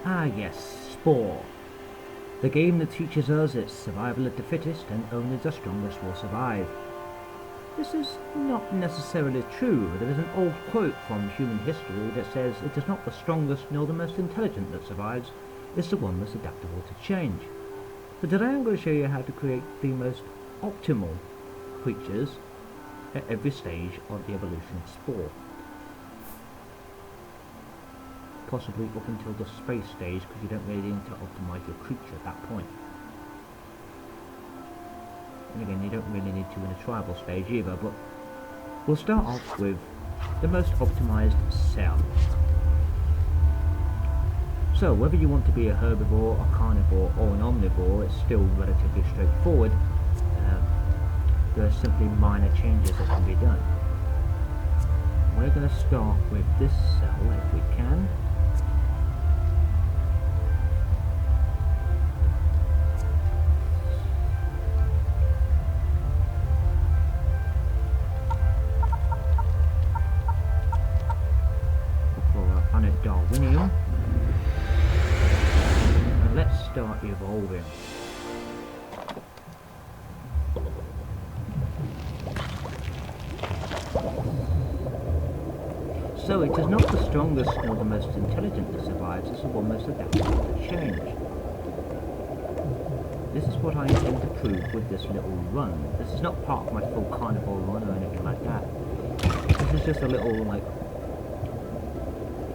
Ah yes, Spore. The game that teaches us it's survival of the fittest and only the strongest will survive. This is not necessarily true. There is an old quote from human history that says it is not the strongest nor the most intelligent that survives, it's the one that's adaptable to change. So today I'm going to show you how to create the most optimal creatures at every stage of the evolution of Spore. Possibly up until the space stage, because you don't really need to optimize your creature at that point. And again, you don't really need to in a tribal stage either, but we'll start off with the most optimized cell. So whether you want to be a herbivore, a carnivore or an omnivore, it's still relatively straightforward. There are simply minor changes that can be done. We're going to start with this cell if we can. Darwinium, and let's start evolving. So it is not the strongest nor the most intelligent that survives, it's the one most adaptable to change. This is what I intend to prove with this little run. This is not part of my full carnivore run or anything like that. This is just a little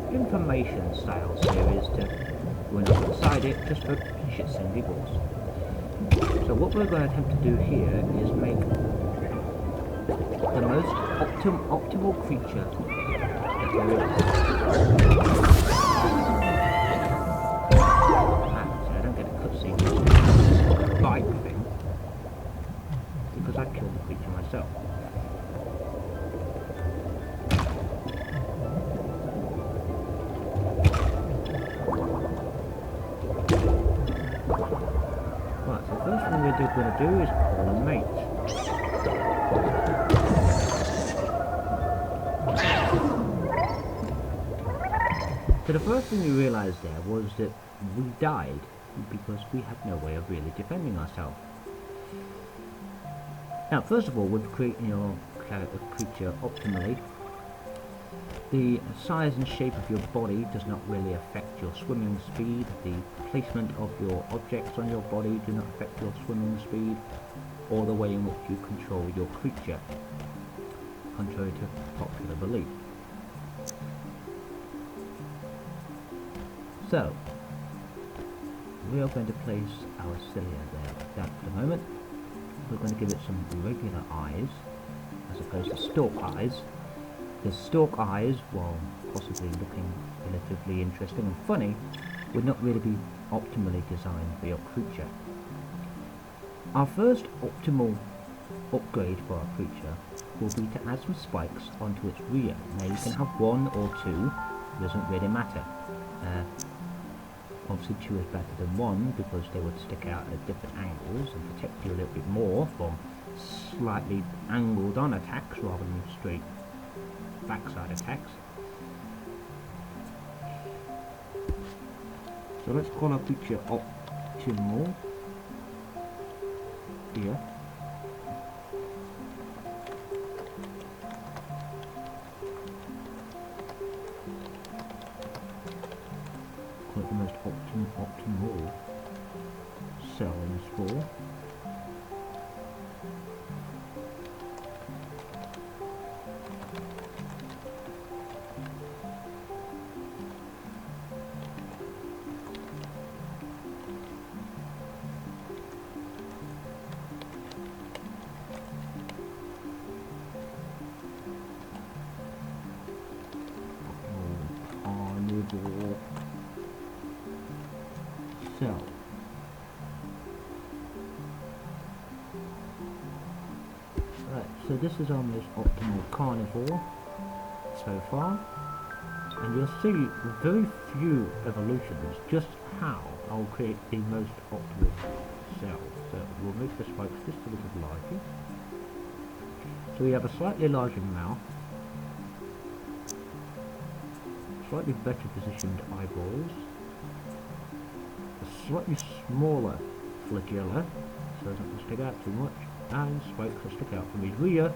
information style series to run alongside it just for shits and giggles. So what we're going to attempt to do here is make the most optimal creature that there is. So I don't get a cutscene with this bike thing because I killed the creature myself. We're going to do is call a mate. So the first thing we realised there was that we died because we had no way of really defending ourselves. Now first of all, with creating your creature optimally, the size and shape of your body does not really affect your swimming speed. The placement of your objects on your body do not affect your swimming speed or the way in which you control your creature, contrary to popular belief. So, we are going to place our cilia there like that for the moment. We're going to give it some regular eyes as opposed to stalk eyes. The stalk eyes, while possibly looking relatively interesting and funny, would not really be optimally designed for your creature. Our first optimal upgrade for our creature will be to add some spikes onto its rear. Now you can have one or two, it doesn't really matter. Obviously 2 is better than 1 because they would stick out at different angles and protect you a little bit more from slightly angled on attacks rather than straight backside attacks. So let's call our creature optimal here. Call it the most optimal cell in Spore. Cell. Right, so this is our most optimal carnivore so far, and you'll see with very few evolutions just how I'll create the most optimal cell. So we'll make the spikes just a little larger. So we have a slightly larger mouth, slightly better positioned eyeballs, slightly smaller flagella, so it doesn't stick out too much, and spikes will stick out from his rear.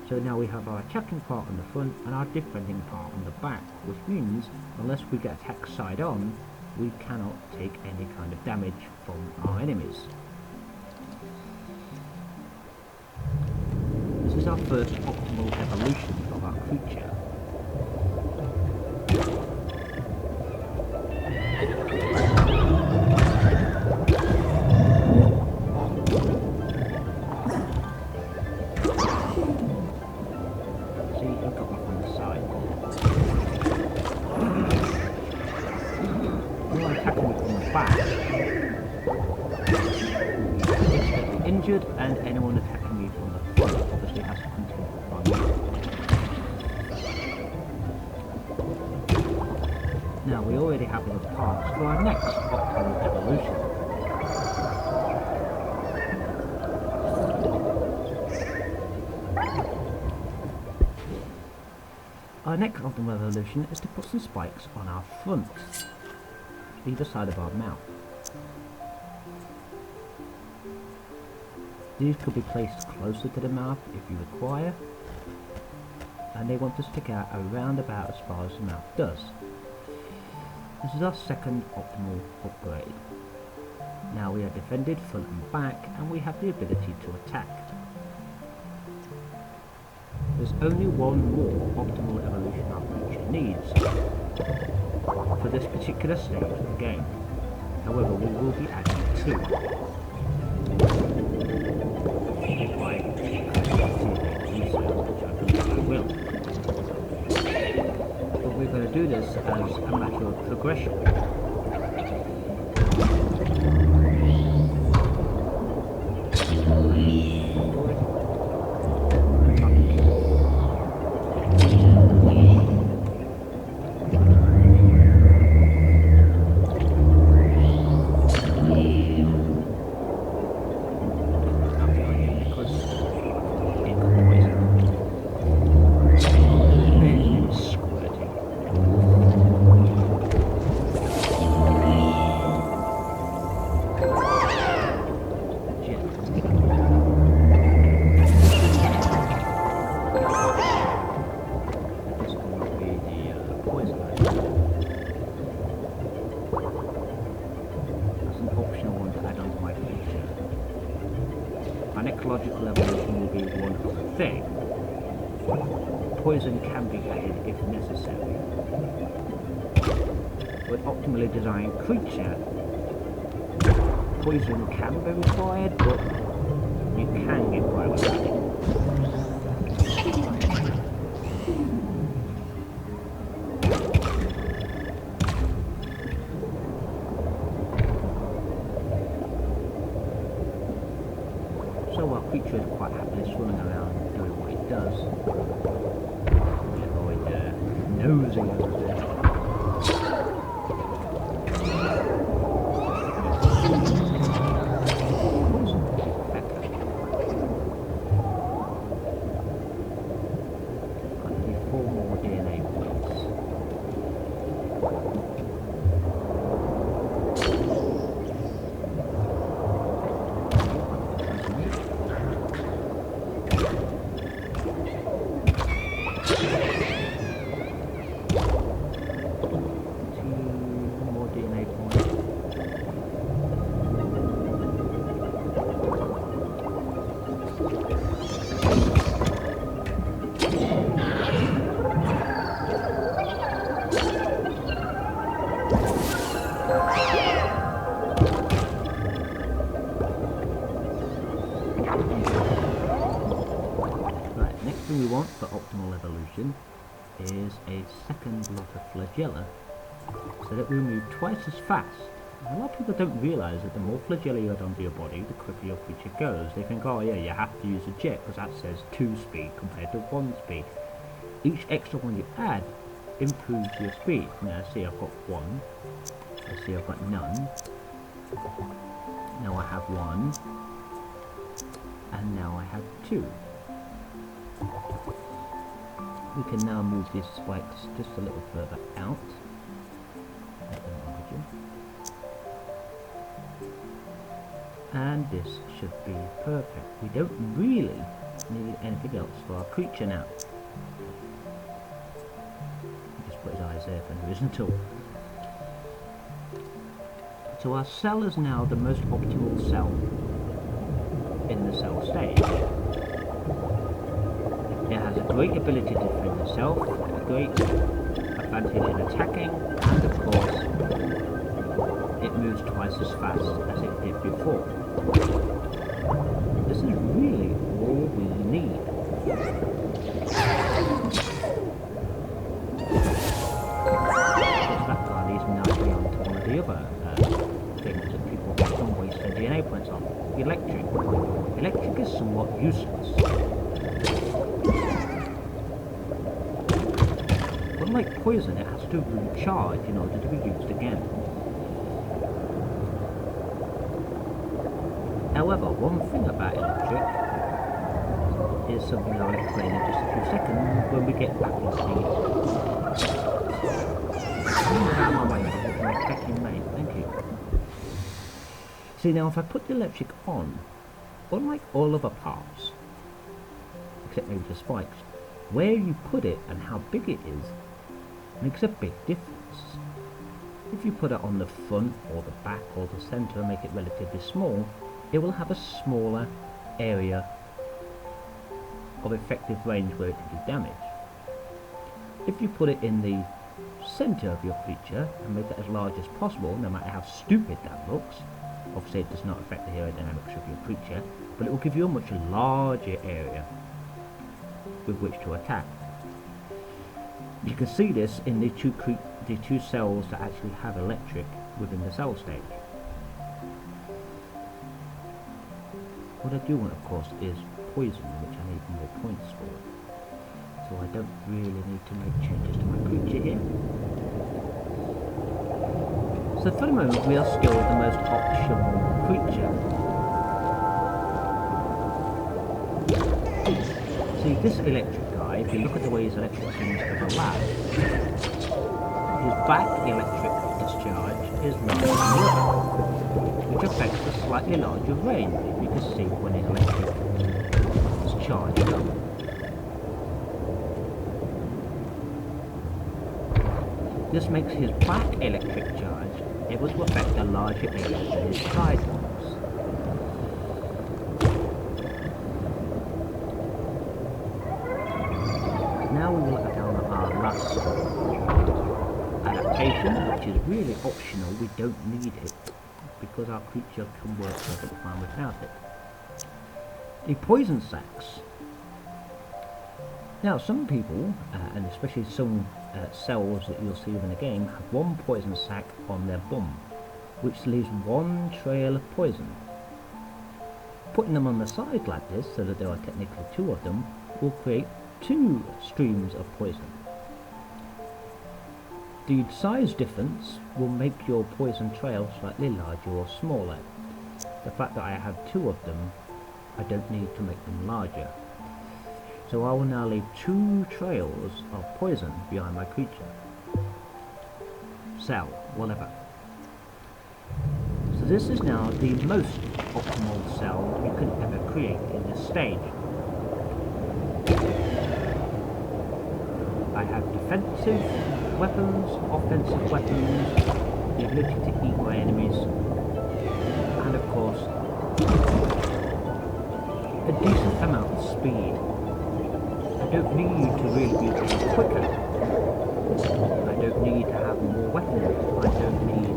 So now we have our attacking part on the front and our defending part on the back, which means unless we get attacked side on, we cannot take any kind of damage from our enemies. This is our first optimal evolution of our creature. Injured, and anyone attacking me from the front obviously has to continue to run. Now we already have the parts for our next optimal evolution. Our next optimal evolution is to put some spikes on our front, either side of our mouth. These could be placed closer to the mouth if you require, and they want to stick out around about as far as the mouth does. This is our second optimal upgrade. Now we are defended front and back, and we have the ability to attack. There's only one more optimal evolution our creature needs for this particular stage of the game. However, we will be adding two. If I will. But we're going to do this as a matter of progression. Ecological evolution will be one other thing. Poison can be added if necessary. With optimally designed creature, poison can be required, but you can get by without it. So our creature is quite happily swimming around doing what it does. Avoid nosy over there. Gonna be 4 more DNA points. Thing we want for optimal evolution is a second lot of flagella, so that we move twice as fast. A lot of people don't realise that the more flagella you add onto your body, the quicker your creature goes. They think, oh yeah, you have to use a jet because that says 2 speed compared to 1 speed. Each extra one you add improves your speed. Now see, I've got 1. I see I've got none. Now I have 1. And now I have 2. We can now move these spikes just a little further out. And this should be perfect. We don't really need anything else for our creature now. Just put his eyes there for no reason at all. So our cell is now the most optimal cell in the cell stage. It has a great ability to defend itself, a great advantage in attacking, and of course it moves twice as fast as it did before. This is really all we need. That guy leads me nicely on to one of the other things that people often waste their DNA points on. Electric. Electric is somewhat useless. Unlike poison, it has to recharge in order to be used again. However, one thing about electric is something I'll explain in just a few seconds when we get back into the... Thank you. See, now if I put the electric on, unlike all other parts, except maybe the spikes, where you put it and how big it is makes a big difference. If you put it on the front or the back or the centre and make it relatively small, it will have a smaller area of effective range where it can do damage. If you put it in the centre of your creature and make it as large as possible, no matter how stupid that looks, obviously it does not affect the aerodynamics of your creature, but it will give you a much larger area with which to attack. You can see this in the two cells that actually have electric within the cell stage. What I do want, of course, is poison, which I need more points for. So I don't really need to make changes to my creature here. So for the moment we are still the most optimal creature. See, this electric guy, if you look at the way his electric seems to overlap, his back electric discharge is larger than the other, which affects a slightly larger range, you can see when his electric is charged up. This makes his back electric charge able to affect a larger area than his side ones. Now we will add on our last adaptation, which is really optional. We don't need it because our creature can work perfectly fine without it. The poison sacs. Now some people, and especially some cells that you'll see within the game, have one poison sac on their bum, which leaves one trail of poison. Putting them on the side like this, so that there are technically two of them, will create two streams of poison. The size difference will make your poison trail slightly larger or smaller. The fact that I have two of them, I don't need to make them larger. So I will now leave two trails of poison behind my creature. Cell, whatever. So this is now the most optimal cell you can ever create in this stage. I have defensive weapons, offensive weapons, the ability to eat my enemies, and of course, a decent amount of speed. I don't need to really be quicker. I don't need to have more weapons. I don't need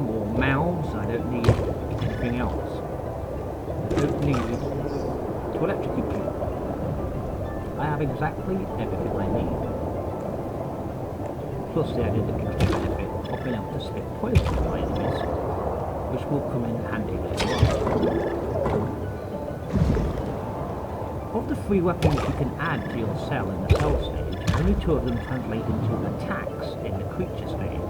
more mouths. I don't need anything else. I don't need to electrocute you. I have exactly everything I need. Plus the added extra benefit of being able to spit poison to my enemies, which will come in handy later on. Of the 3 weapons you can add to your cell in the cell stage, only 2 of them translate into attacks in the creature stage.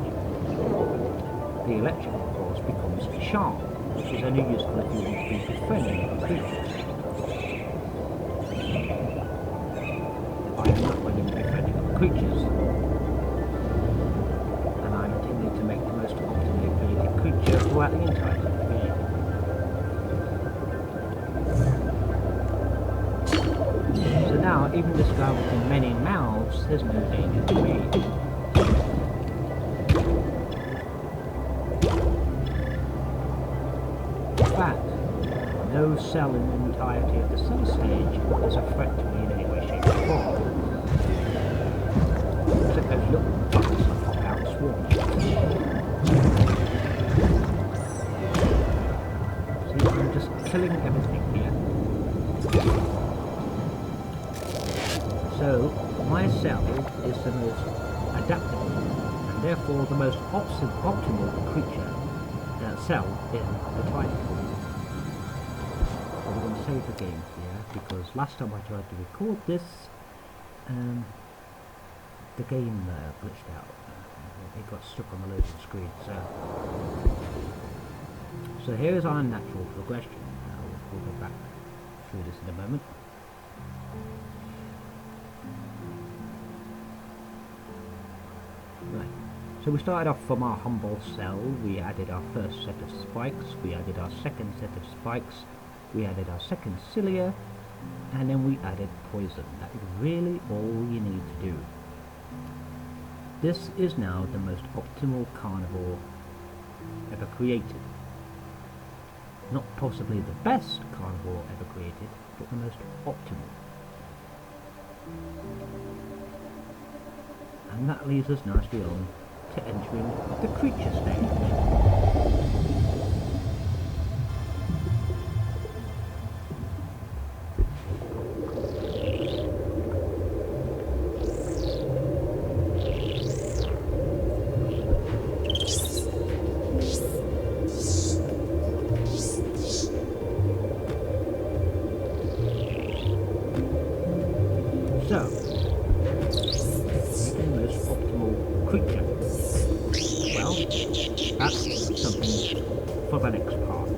The electric, of course, becomes charm, which is only useful if you want to be befriending other creatures. I am not going to be befriending other creatures, and I'm intending to make the most optimally created creature throughout the entirety of the game. even this guy with the many mouths, there's no danger to me. In fact, no cell in the entirety of the cell stage is a threat to me in any way, shape or form. Except those little bugs that pop out and swarm. See, I'm just killing everything here. So, my cell is the most adaptable, and therefore the most optimal creature cell in the tribe. So we're going to save the game here, because last time I tried to record this, the game glitched out. It got stuck on the loading screen. So here is our natural progression. We'll go back through this in a moment. Right. So we started off from our humble cell. We added our first set of spikes. We added our second set of spikes. We added our second cilia, and then we added poison. That is really all you need to do. This is now the most optimal carnivore ever created. Not possibly the best carnivore ever created, but the most optimal. And that leads us nicely on to entering the creature stage. So, the most optimal creature. Well, that's something for the next part.